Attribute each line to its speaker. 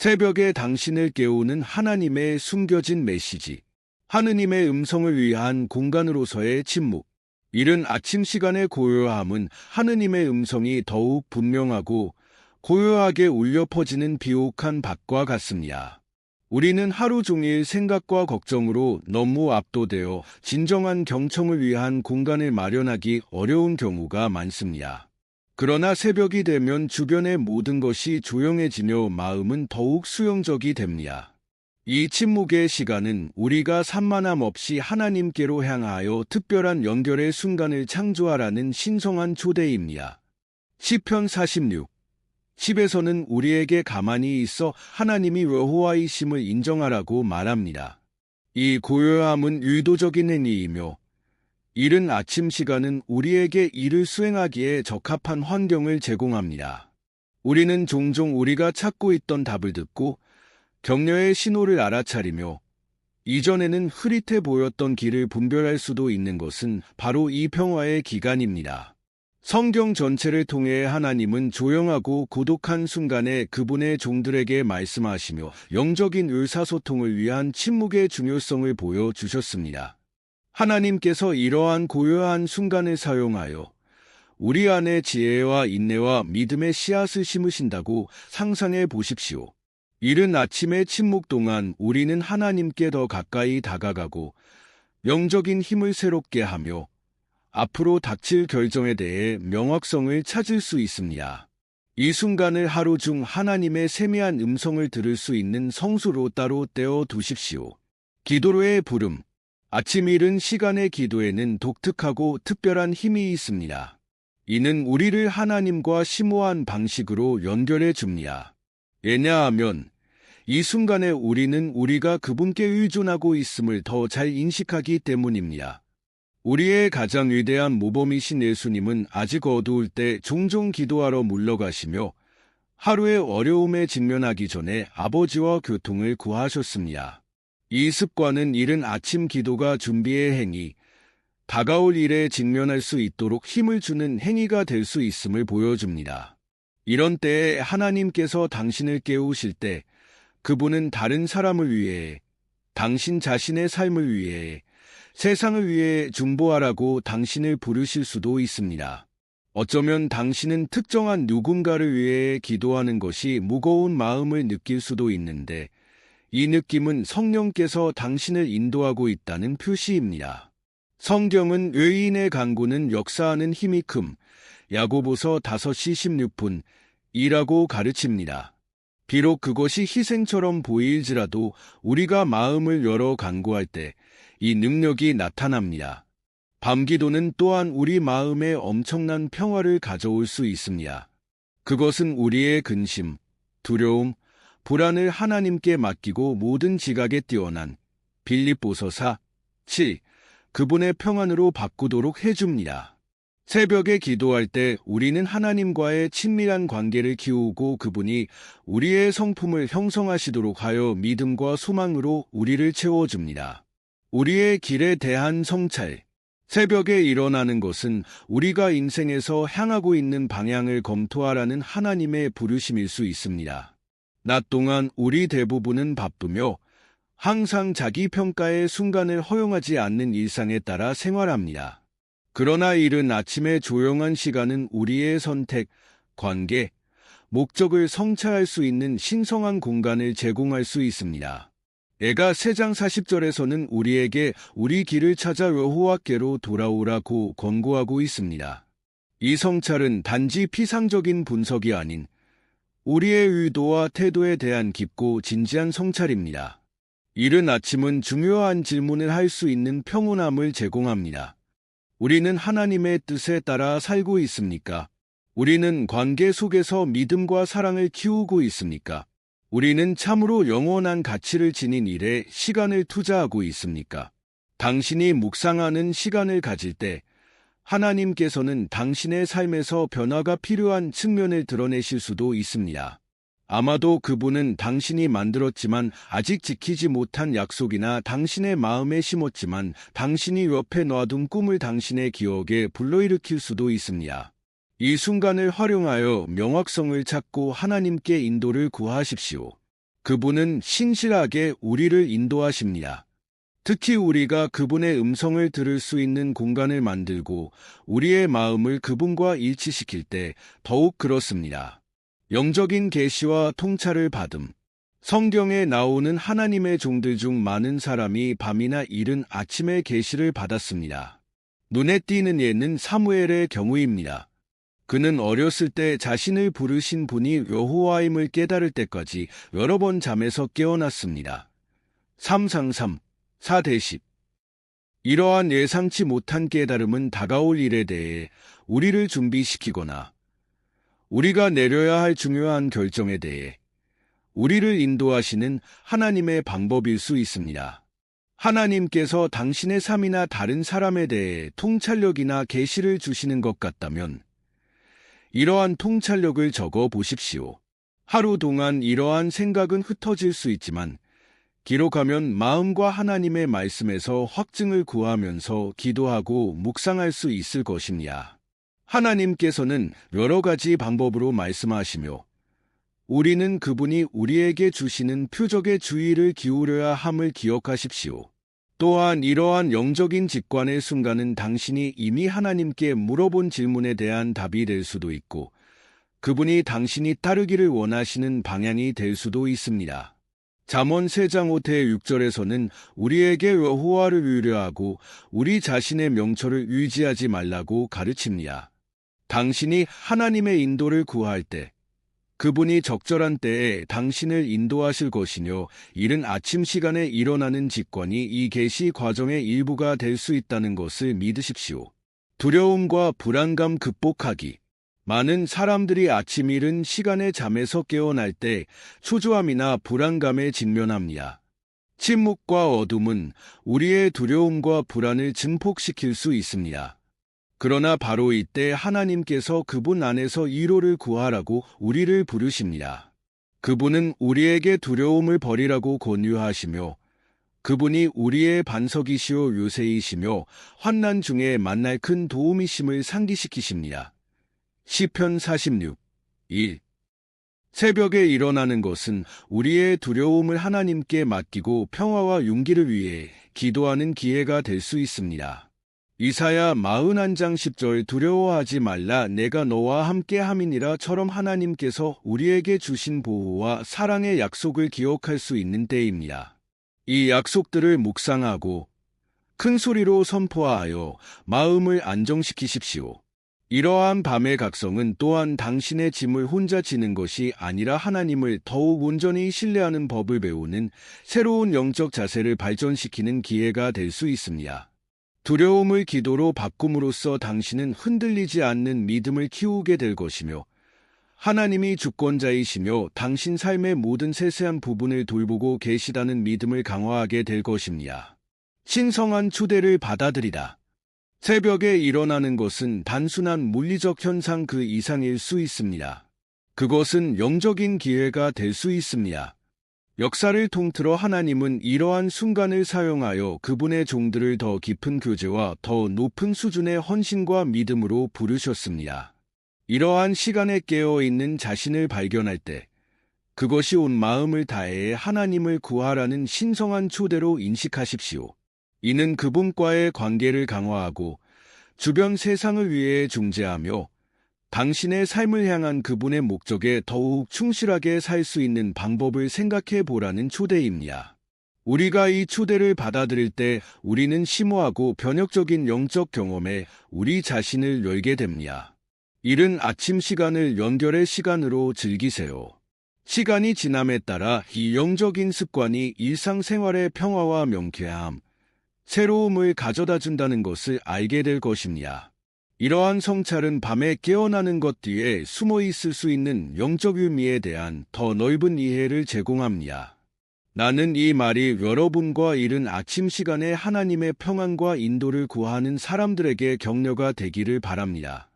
Speaker 1: 새벽에 당신을 깨우는 하나님의 숨겨진 메시지. 하느님의 음성을 위한 공간으로서의 침묵. 이른 아침 시간의 고요함은 하느님의 음성이 더욱 분명하고 고요하게 울려 퍼지는 비옥한 밤과 같습니다. 우리는 하루 종일 생각과 걱정으로 너무 압도되어 진정한 경청을 위한 공간을 마련하기 어려운 경우가 많습니다. 그러나 새벽이 되면 주변의 모든 것이 조용해지며 마음은 더욱 수용적이 됩니다. 이 침묵의 시간은 우리가 산만함 없이 하나님께로 향하여 특별한 연결의 순간을 창조하라는 신성한 초대입니다. 시편 46. 10에서는 우리에게 가만히 있어 하나님이 여호와이심을 인정하라고 말합니다. 이 고요함은 의도적인 행위이며 이른 아침 시간은 우리에게 이를 수행하기에 적합한 환경을 제공합니다. 우리는 종종 우리가 찾고 있던 답을 듣고 격려의 신호를 알아차리며 이전에는 흐릿해 보였던 길을 분별할 수도 있는 것은 바로 이 평화의 기간입니다. 성경 전체를 통해 하나님은 조용하고 고독한 순간에 그분의 종들에게 말씀하시며 영적인 의사소통을 위한 침묵의 중요성을 보여주셨습니다. 하나님께서 이러한 고요한 순간을 사용하여 우리 안에 지혜와 인내와 믿음의 씨앗을 심으신다고 상상해 보십시오. 이른 아침의 침묵 동안 우리는 하나님께 더 가까이 다가가고 영적인 힘을 새롭게 하며 앞으로 닥칠 결정에 대해 명확성을 찾을 수 있습니다. 이 순간을 하루 중 하나님의 세미한 음성을 들을 수 있는 성수로 따로 떼어 두십시오. 기도로의 부름. 아침 이른 시간의 기도에는 독특하고 특별한 힘이 있습니다. 이는 우리를 하나님과 심오한 방식으로 연결해 줍니다. 왜냐하면 이 순간에 우리는 우리가 그분께 의존하고 있음을 더 잘 인식하기 때문입니다. 우리의 가장 위대한 모범이신 예수님은 아직 어두울 때 종종 기도하러 물러가시며 하루의 어려움에 직면하기 전에 아버지와 교통을 구하셨습니다. 이 습관은 이른 아침 기도가 준비의 행위, 다가올 일에 직면할 수 있도록 힘을 주는 행위가 될 수 있음을 보여줍니다. 이런 때에 하나님께서 당신을 깨우실 때 그분은 다른 사람을 위해, 당신 자신의 삶을 위해, 세상을 위해 중보하라고 당신을 부르실 수도 있습니다. 어쩌면 당신은 특정한 누군가를 위해 기도하는 것이 무거운 마음을 느낄 수도 있는데 이 느낌은 성령께서 당신을 인도하고 있다는 표시입니다. 성경은 의인의 간구는 역사하는 힘이 큼, 야고보서 5시 16분, 이라고 가르칩니다. 비록 그것이 희생처럼 보일지라도 우리가 마음을 열어 간구할 때 이 능력이 나타납니다. 밤기도는 또한 우리 마음에 엄청난 평화를 가져올 수 있습니다. 그것은 우리의 근심, 두려움, 불안을 하나님께 맡기고 모든 지각에 뛰어난 빌립보서 4:7 그분의 평안으로 바꾸도록 해줍니다. 새벽에 기도할 때 우리는 하나님과의 친밀한 관계를 키우고 그분이 우리의 성품을 형성하시도록 하여 믿음과 소망으로 우리를 채워줍니다. 우리의 길에 대한 성찰. 새벽에 일어나는 것은 우리가 인생에서 향하고 있는 방향을 검토하라는 하나님의 부르심일 수 있습니다. 낮 동안 우리 대부분은 바쁘며 항상 자기 평가의 순간을 허용하지 않는 일상에 따라 생활합니다. 그러나 이른 아침의 조용한 시간은 우리의 선택, 관계, 목적을 성찰할 수 있는 신성한 공간을 제공할 수 있습니다. 애가 3장 40절에서는 우리에게 우리 길을 찾아 여호와께로 돌아오라고 권고하고 있습니다. 이 성찰은 단지 피상적인 분석이 아닌 우리의 의도와 태도에 대한 깊고 진지한 성찰입니다. 이른 아침은 중요한 질문을 할 수 있는 평온함을 제공합니다. 우리는 하나님의 뜻에 따라 살고 있습니까? 우리는 관계 속에서 믿음과 사랑을 키우고 있습니까? 우리는 참으로 영원한 가치를 지닌 일에 시간을 투자하고 있습니까? 당신이 묵상하는 시간을 가질 때 하나님께서는 당신의 삶에서 변화가 필요한 측면을 드러내실 수도 있습니다. 아마도 그분은 당신이 만들었지만 아직 지키지 못한 약속이나 당신의 마음에 심었지만 당신이 옆에 놔둔 꿈을 당신의 기억에 불러일으킬 수도 있습니다. 이 순간을 활용하여 명확성을 찾고 하나님께 인도를 구하십시오. 그분은 신실하게 우리를 인도하십니다. 특히 우리가 그분의 음성을 들을 수 있는 공간을 만들고 우리의 마음을 그분과 일치시킬 때 더욱 그렇습니다. 영적인 계시와 통찰을 받음. 성경에 나오는 하나님의 종들 중 많은 사람이 밤이나 이른 아침에 계시를 받았습니다. 눈에 띄는 예는 사무엘의 경우입니다. 그는 어렸을 때 자신을 부르신 분이 여호와임을 깨달을 때까지 여러 번 잠에서 깨어났습니다. 3상삼 4-10 이러한 예상치 못한 깨달음은 다가올 일에 대해 우리를 준비시키거나 우리가 내려야 할 중요한 결정에 대해 우리를 인도하시는 하나님의 방법일 수 있습니다. 하나님께서 당신의 삶이나 다른 사람에 대해 통찰력이나 계시를 주시는 것 같다면 이러한 통찰력을 적어 보십시오. 하루 동안 이러한 생각은 흩어질 수 있지만 기록하면 마음과 하나님의 말씀에서 확증을 구하면서 기도하고 묵상할 수 있을 것입니다. 하나님께서는 여러 가지 방법으로 말씀하시며 우리는 그분이 우리에게 주시는 표적에 주의를 기울여야 함을 기억하십시오. 또한 이러한 영적인 직관의 순간은 당신이 이미 하나님께 물어본 질문에 대한 답이 될 수도 있고 그분이 당신이 따르기를 원하시는 방향이 될 수도 있습니다. 잠언 3장 5태 6절에서는 우리에게 여호와를 의뢰하고 우리 자신의 명철을 의지하지 말라고 가르칩니다. 당신이 하나님의 인도를 구할 때 그분이 적절한 때에 당신을 인도하실 것이며 이른 아침 시간에 일어나는 직관이 이 계시 과정의 일부가 될 수 있다는 것을 믿으십시오. 두려움과 불안감 극복하기. 많은 사람들이 아침 이른 시간에 잠에서 깨어날 때 초조함이나 불안감에 직면합니다. 침묵과 어둠은 우리의 두려움과 불안을 증폭시킬 수 있습니다. 그러나 바로 이때 하나님께서 그분 안에서 위로를 구하라고 우리를 부르십니다. 그분은 우리에게 두려움을 버리라고 권유하시며 그분이 우리의 반석이시오 요새이시며 환난 중에 만날 큰 도움이심을 상기시키십니다. 시편 46, 1 새벽에 일어나는 것은 우리의 두려움을 하나님께 맡기고 평화와 용기를 위해 기도하는 기회가 될 수 있습니다. 이사야 41장 10절 두려워하지 말라 내가 너와 함께 함이니라처럼 하나님께서 우리에게 주신 보호와 사랑의 약속을 기억할 수 있는 때입니다. 이 약속들을 묵상하고 큰 소리로 선포하여 마음을 안정시키십시오. 이러한 밤의 각성은 또한 당신의 짐을 혼자 지는 것이 아니라 하나님을 더욱 온전히 신뢰하는 법을 배우는 새로운 영적 자세를 발전시키는 기회가 될 수 있습니다. 두려움을 기도로 바꿈으로써 당신은 흔들리지 않는 믿음을 키우게 될 것이며 하나님이 주권자이시며 당신 삶의 모든 세세한 부분을 돌보고 계시다는 믿음을 강화하게 될 것입니다. 신성한 초대를 받아들이다. 새벽에 일어나는 것은 단순한 물리적 현상 그 이상일 수 있습니다. 그것은 영적인 기회가 될 수 있습니다. 역사를 통틀어 하나님은 이러한 순간을 사용하여 그분의 종들을 더 깊은 교제와 더 높은 수준의 헌신과 믿음으로 부르셨습니다. 이러한 시간에 깨어있는 자신을 발견할 때 그것이 온 마음을 다해 하나님을 구하라는 신성한 초대로 인식하십시오. 이는 그분과의 관계를 강화하고 주변 세상을 위해 중재하며 당신의 삶을 향한 그분의 목적에 더욱 충실하게 살 수 있는 방법을 생각해 보라는 초대입니다. 우리가 이 초대를 받아들일 때 우리는 심오하고 변혁적인 영적 경험에 우리 자신을 열게 됩니다. 이른 아침 시간을 연결의 시간으로 즐기세요. 시간이 지남에 따라 이 영적인 습관이 일상생활의 평화와 명쾌함, 새로움을 가져다 준다는 것을 알게 될 것입니다. 이러한 성찰은 밤에 깨어나는 것 뒤에 숨어 있을 수 있는 영적 의미에 대한 더 넓은 이해를 제공합니다. 나는 이 말이 여러분과 이른 아침 시간에 하나님의 평안과 인도를 구하는 사람들에게 격려가 되기를 바랍니다.